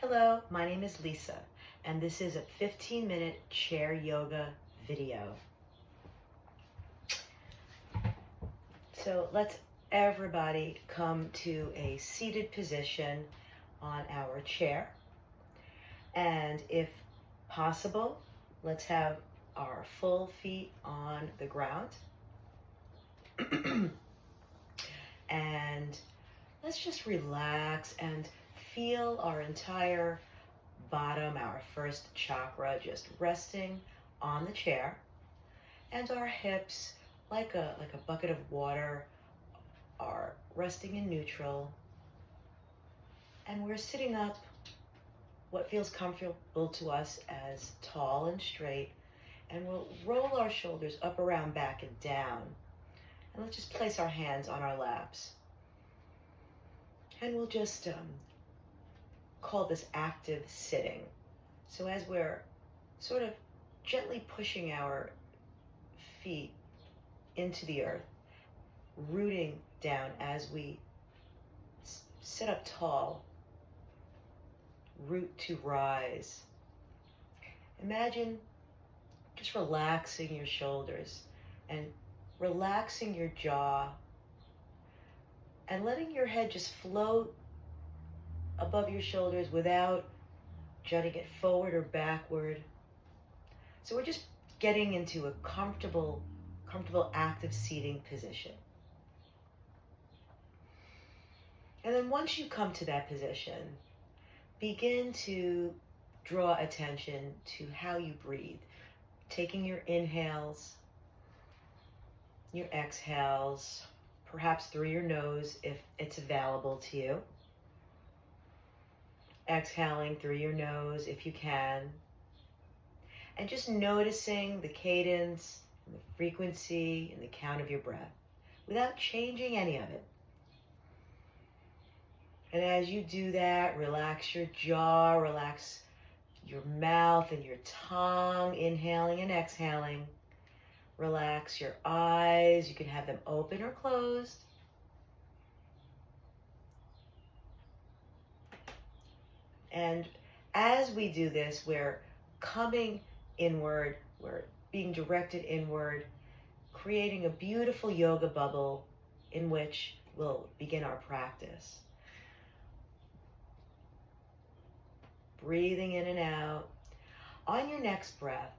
Hello, my name is Lisa, and this is a 15-minute chair yoga video. So let's everybody come to a seated position on our chair. And if possible, let's have our full feet on the ground. And let's just relax and feel our entire bottom, our first chakra, just resting on the chair, and our hips, like a bucket of water, are resting in neutral. And we're sitting up what feels comfortable to us as tall and straight, and we'll roll our shoulders up, around, back, and down. And let's just place our hands on our laps. And we'll just call this active sitting. So as we're sort of gently pushing our feet into the earth, rooting down as we sit up tall, root to rise. Imagine just relaxing your shoulders and relaxing your jaw and letting your head just float above your shoulders without jutting it forward or backward. So we're just getting into a comfortable active seating position. And then once you come to that position, begin to draw attention to how you breathe, taking your inhales, your exhales, perhaps through your nose if it's available to you. Exhaling through your nose if you can. And just noticing the cadence, and the frequency, and the count of your breath without changing any of it. And as you do that, relax your jaw, relax your mouth and your tongue, inhaling and exhaling. Relax your eyes. You can have them open or closed. And as we do this, we're coming inward, we're being directed inward, creating a beautiful yoga bubble in which we'll begin our practice. Breathing in and out. On your next breath,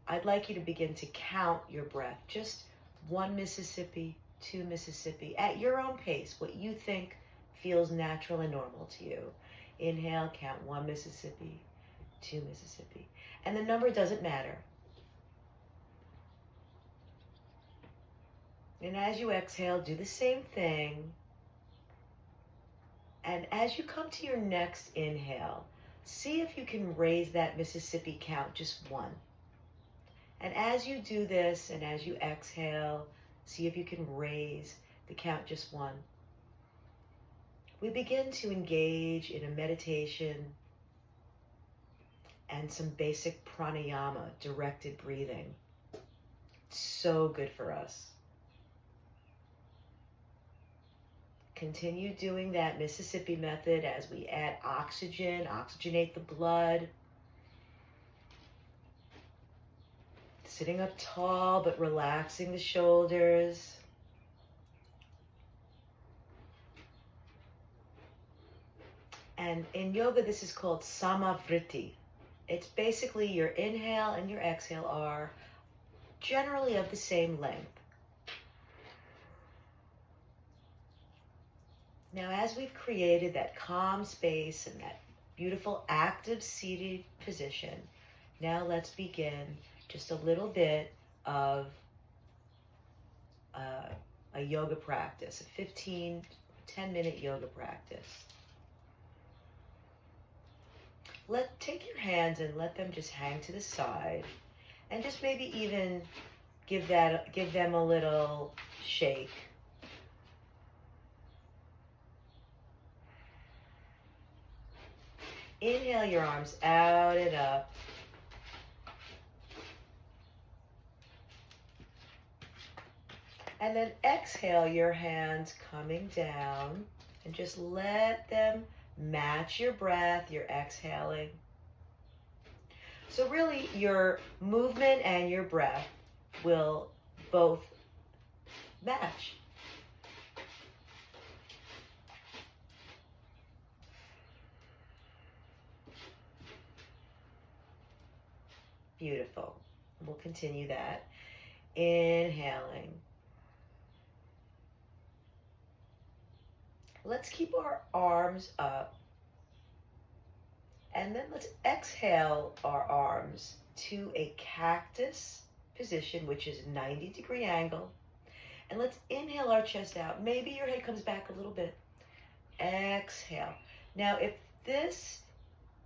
I'd like you to begin to count your breath. Just 1 Mississippi, 2 Mississippi, at your own pace, what you think feels natural and normal to you. Inhale, count 1 Mississippi, 2 Mississippi. And the number doesn't matter. And as you exhale, do the same thing. And as you come to your next inhale, see if you can raise that Mississippi count just 1. And as you do this, and as you exhale, see if you can raise the count just 1. We begin to engage in a meditation and some basic pranayama, directed breathing. So good for us. Continue doing that Mississippi method as we add oxygen, oxygenate the blood. Sitting up tall, but relaxing the shoulders. And in yoga, this is called samavriti. It's basically your inhale and your exhale are generally of the same length. Now, as we've created that calm space and that beautiful active seated position, now let's begin just a little bit of a yoga practice, a 10-minute yoga practice. Take your hands and let them just hang to the side, and just maybe even give them a little shake. Inhale your arms out and up. And then exhale your hands coming down, and just let them Match your breath, you're exhaling. So really your movement and your breath will both match. Beautiful. We'll continue that. Inhaling. Let's keep our arms up. And then let's exhale our arms to a cactus position, which is a 90-degree angle. And let's inhale our chest out. Maybe your head comes back a little bit. Exhale. Now, if this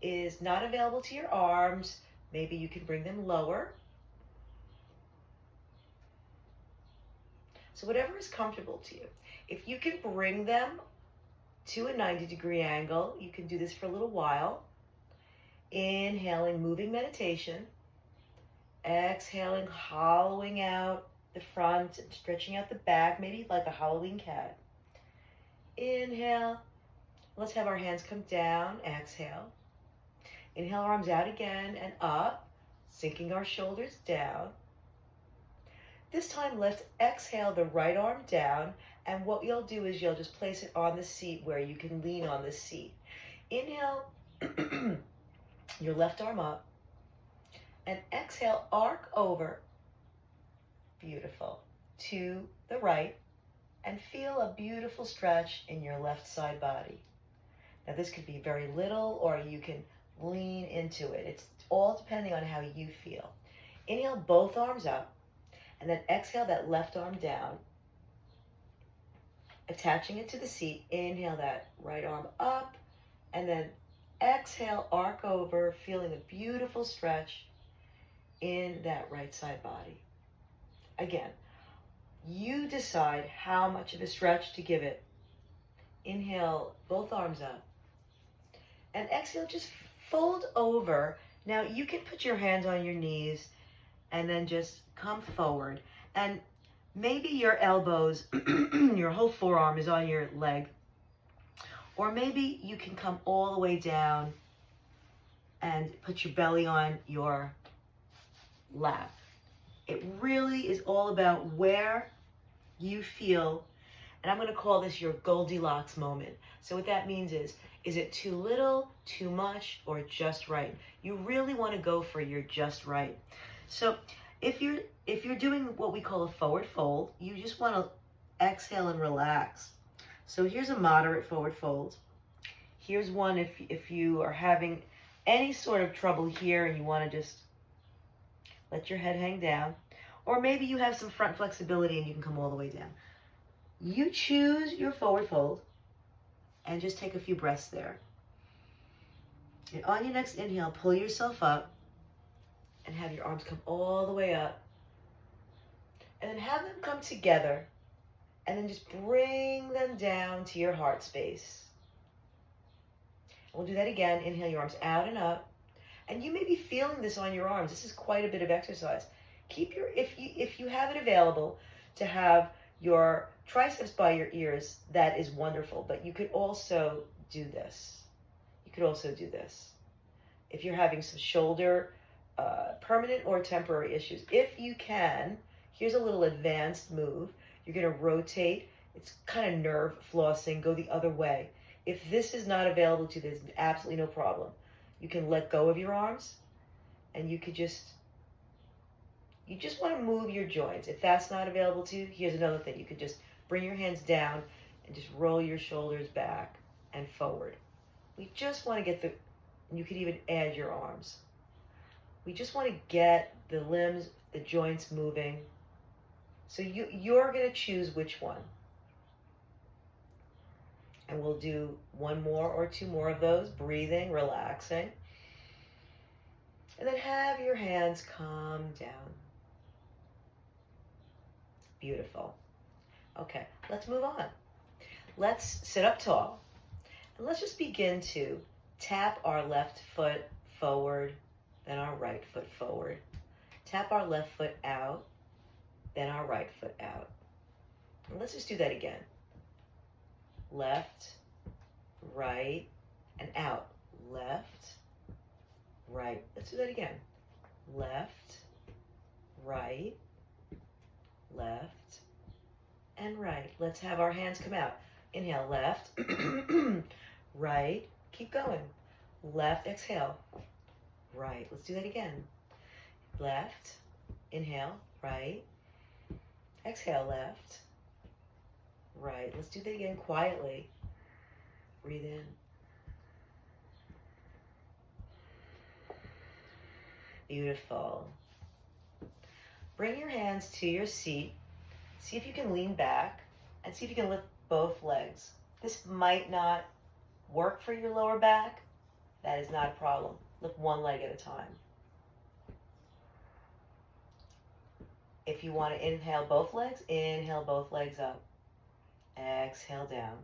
is not available to your arms, maybe you can bring them lower. So whatever is comfortable to you. If you can bring them to a 90-degree angle, you can do this for a little while. Inhaling, moving meditation. Exhaling, hollowing out the front and stretching out the back, maybe like a Halloween cat. Inhale. Let's have our hands come down. Exhale. Inhale, arms out again and up, sinking our shoulders down. This time, let's exhale the right arm down, and what you'll do is you'll just place it on the seat where you can lean on the seat. Inhale, your left arm up, and exhale, arc over, beautiful, to the right, and feel a beautiful stretch in your left side body. Now this could be very little, or you can lean into it. It's all depending on how you feel. Inhale, both arms up, and then exhale that left arm down, attaching it to the seat. Inhale that right arm up, and then exhale, arc over, feeling a beautiful stretch in that right side body. Again, you decide how much of a stretch to give it. Inhale, both arms up. And exhale, just fold over. Now you can put your hands on your knees and then just come forward. And maybe your elbows, your whole forearm is on your leg. Or maybe you can come all the way down and put your belly on your lap. It really is all about where you feel, and I'm going to call this your Goldilocks moment. So what that means is it too little, too much, or just right? You really want to go for your just right. So if you're doing what we call a forward fold, you just want to exhale and relax. So here's a moderate forward fold. Here's one if you are having any sort of trouble here and you want to just let your head hang down. Or maybe you have some front flexibility and you can come all the way down. You choose your forward fold and just take a few breaths there. And on your next inhale, pull yourself up and have your arms come all the way up. And then have them come together and then just bring them down to your heart space. We'll do that again. Inhale your arms out and up. And you may be feeling this on your arms. This is quite a bit of exercise. Keep your, if you have it available to have your triceps by your ears, that is wonderful. But you could also do this. You could also do this. If you're having some shoulder, permanent or temporary issues, if you can, here's a little advanced move. You're going to rotate. It's kind of nerve flossing. Go the other way. If this is not available to you, there's absolutely no problem. You can let go of your arms, and you just want to move your joints. If that's not available to you, here's another thing. You could just bring your hands down and just roll your shoulders back and forward. We just want to get you could even add your arms. We just want to get the limbs, the joints moving. So you're going to choose which one. And we'll do one more or two more of those, breathing, relaxing. And then have your hands come down. Beautiful. Okay, let's move on. Let's sit up tall. And let's just begin to tap our left foot forward, then our right foot forward. Tap our left foot out, then our right foot out. And let's just do that again. Left, right, and out. Left, right. Let's do that again. Left, right, left, and right. Let's have our hands come out. Inhale, left, right. Keep going. Left, exhale, right. Let's do that again. Left, inhale, right. Exhale, left, right. Let's do that again quietly. Breathe in. Beautiful. Bring your hands to your seat. See if you can lean back and see if you can lift both legs. This might not work for your lower back. That is not a problem. Lift one leg at a time. If you want to inhale both legs up. Exhale down.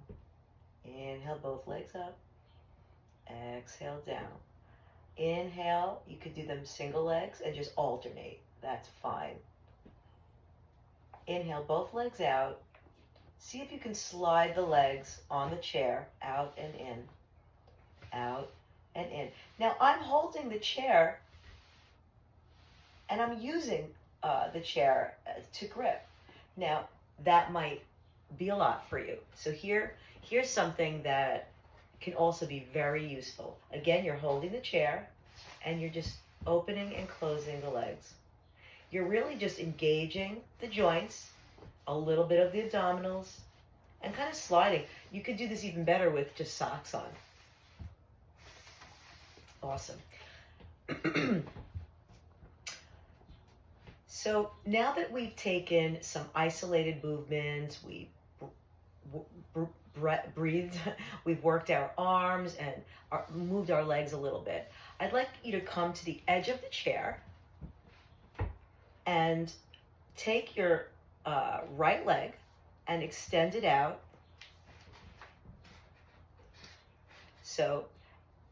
Inhale both legs up. Exhale down. Inhale, you could do them single legs and just alternate. That's fine. Inhale both legs out. See if you can slide the legs on the chair out and in. Out and in. Now I'm holding the chair and I'm using the chair to grip. Now that might be a lot for you. So here's something that can also be very useful. Again, you're holding the chair and you're just opening and closing the legs. You're really just engaging the joints, a little bit of the abdominals, and kind of sliding. You could do this even better with just socks on. Awesome. So now that we've taken some isolated movements, we've breathed, we've worked our arms and moved our legs a little bit, I'd like you to come to the edge of the chair and take your right leg and extend it out. So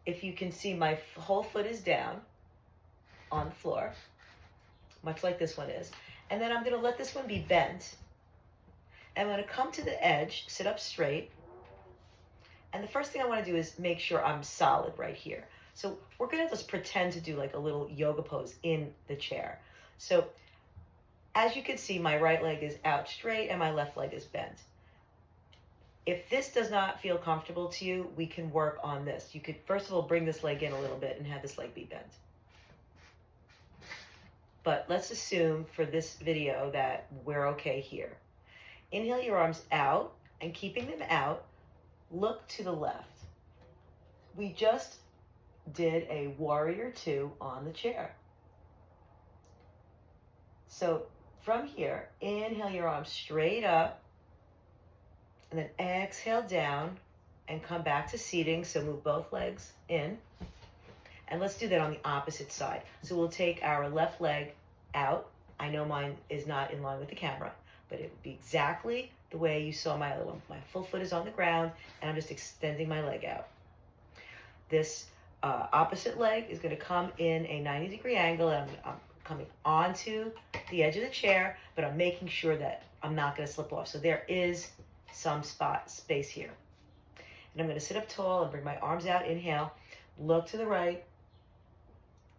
if you can see, my whole foot is down on the floor, much like this one is. And then I'm going to let this one be bent. I'm going to come to the edge, sit up straight. And the first thing I want to do is make sure I'm solid right here. So we're going to just pretend to do like a little yoga pose in the chair. So as you can see, my right leg is out straight and my left leg is bent. If this does not feel comfortable to you, we can work on this. You could, first of all, bring this leg in a little bit and have this leg be bent. But let's assume for this video that we're okay here. Inhale your arms out, and keeping them out, look to the left. We just did a warrior 2 on the chair. So from here, inhale your arms straight up, and then exhale down and come back to seating. So move both legs in. And let's do that on the opposite side. So we'll take our left leg out. I know mine is not in line with the camera, but it would be exactly the way you saw my other one. My full foot is on the ground and I'm just extending my leg out. This opposite leg is going to come in a 90-degree angle, and I'm coming onto the edge of the chair, but I'm making sure that I'm not going to slip off. So there is some space here. And I'm going to sit up tall and bring my arms out. Inhale, look to the right,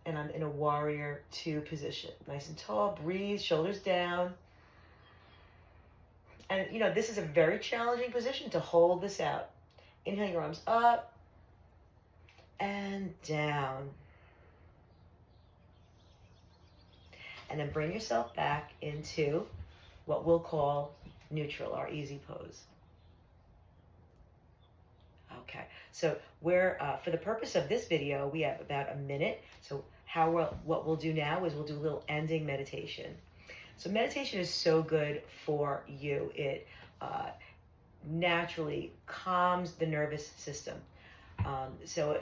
and I'm in a warrior 2 position. Nice and tall, breathe, shoulders down. And you know, this is a very challenging position to hold this out. Inhale your arms up and down. And then bring yourself back into what we'll call neutral, our easy pose. Okay, so we're, for the purpose of this video, we have about a minute. So what we'll do now is we'll do a little ending meditation. So meditation is so good for you. It naturally calms the nervous system. So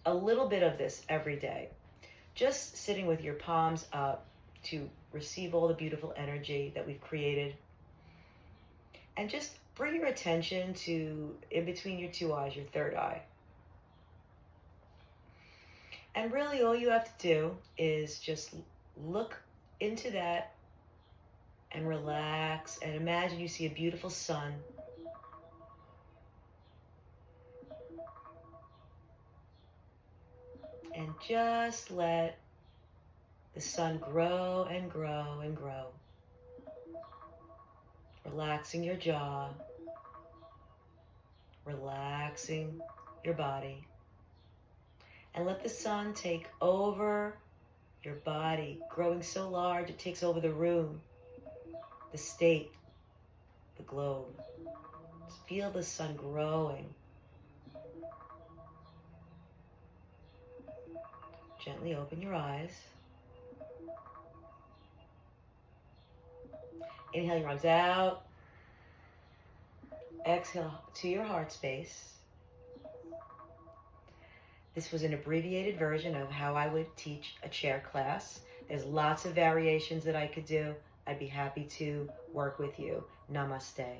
a little bit of this every day. Just sitting with your palms up to receive all the beautiful energy that we've created. And just bring your attention to in between your 2 eyes, your third eye. And really all you have to do is just look into that and relax and imagine you see a beautiful sun. just let the sun grow and grow and grow. Relaxing your jaw, relaxing your body. And let the sun take over your body, growing so large it takes over the room, the state, the globe. Just feel the sun growing. Gently open your eyes. Inhale your arms out. Exhale to your heart space. This was an abbreviated version of how I would teach a chair class. There's lots of variations that I could do. I'd be happy to work with you. Namaste.